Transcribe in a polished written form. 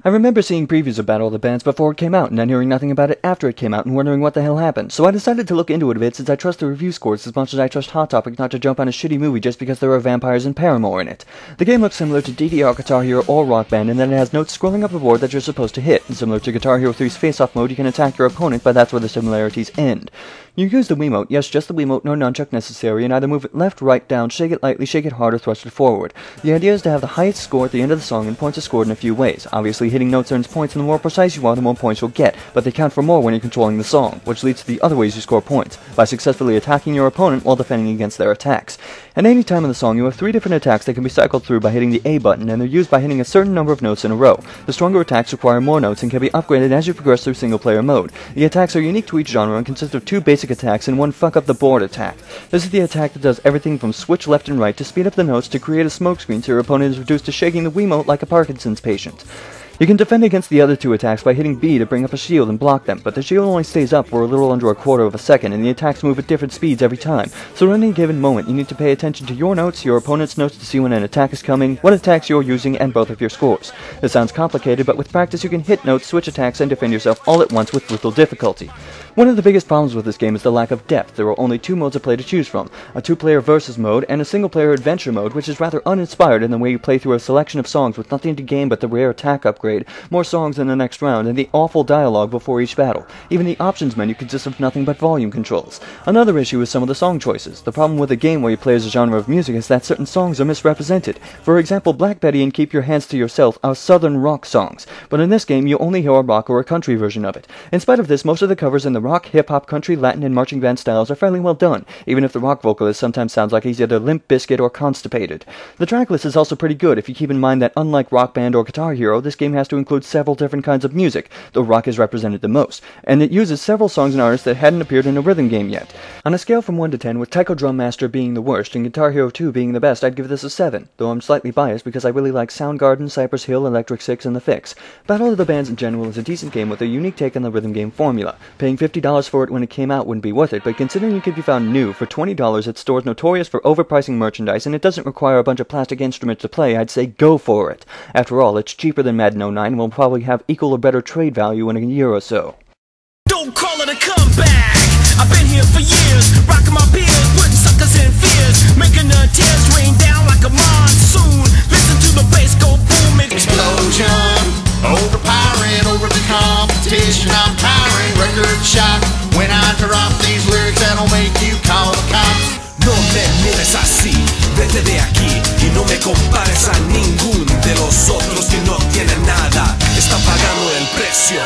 I remember seeing previews of Battle of the Bands before it came out, and then hearing nothing about it after it came out and wondering what the hell happened. So I decided to look into it a bit, since I trust the review scores as much as I trust Hot Topic not to jump on a shitty movie just because there are vampires and Paramore in it. The game looks similar to DDR, Guitar Hero, or Rock Band in that it has notes scrolling up a board that you're supposed to hit, and similar to Guitar Hero 3's face-off mode, you can attack your opponent, but that's where the similarities end. You use the Wiimote, yes, just the Wiimote, no nunchuck necessary, and either move it left, right, down, shake it lightly, shake it hard, or thrust it forward. The idea is to have the highest score at the end of the song, and points are scored in a few ways. Obviously, hitting notes earns points, and the more precise you are, the more points you'll get, but they count for more when you're controlling the song, which leads to the other ways you score points, by successfully attacking your opponent while defending against their attacks. At any time in the song, you have 3 different attacks that can be cycled through by hitting the A button, and they're used by hitting a certain number of notes in a row. The stronger attacks require more notes and can be upgraded as you progress through single-player mode. The attacks are unique to each genre and consist of 2 basic attacks and 1 fuck-up-the-board attack. This is the attack that does everything from switch left and right to speed up the notes to create a smokescreen so your opponent is reduced to shaking the Wiimote like a Parkinson's patient. You can defend against the other 2 attacks by hitting B to bring up a shield and block them, but the shield only stays up for a little under a quarter of a second, and the attacks move at different speeds every time. So at any given moment, you need to pay attention to your notes, your opponent's notes to see when an attack is coming, what attacks you're using, and both of your scores. This sounds complicated, but with practice you can hit notes, switch attacks, and defend yourself all at once with little difficulty. One of the biggest problems with this game is the lack of depth. There are only 2 modes of play to choose from, a 2-player versus mode and a single-player adventure mode, which is rather uninspired in the way you play through a selection of songs with nothing to gain but the rare attack upgrade, more songs in the next round, and the awful dialogue before each battle. Even the options menu consists of nothing but volume controls. Another issue is some of the song choices. The problem with a game where you play as a genre of music is that certain songs are misrepresented. For example, Black Betty and Keep Your Hands to Yourself are southern rock songs, but in this game you only hear a rock or a country version of it. In spite of this, most of the covers in the rock, hip-hop, country, Latin, and marching band styles are fairly well done, even if the rock vocalist sometimes sounds like he's either Limp Bizkit or constipated. The track list is also pretty good if you keep in mind that unlike Rock Band or Guitar Hero, this game has to include several different kinds of music, though rock is represented the most, and it uses several songs and artists that hadn't appeared in a rhythm game yet. On a scale from 1 to 10, with Taiko Drum Master being the worst and Guitar Hero 2 being the best, I'd give this a 7, though I'm slightly biased because I really like Soundgarden, Cypress Hill, Electric Six, and The Fix. Battle of the Bands in general is a decent game with a unique take on the rhythm game formula. Paying $50 for it when it came out wouldn't be worth it, but considering it could be found new for $20 at stores notorious for overpricing merchandise and it doesn't require a bunch of plastic instruments to play, I'd say go for it. After all, it's cheaper than Madden 09 and will probably have equal or better trade value in a year or so. Don't call it a comeback. I've been here for years, rocking my peers, putting suckers in fears, making the tears rain down like a monsoon. Listen to the bass go boom, explosion, overpowering over the competition. I'm towering, record shock. When I drop these lyrics that'll make you call the cops. No me mires así, vete de aquí y no me compares a ningún de los otros que no tienen nada. Está pagando el precio.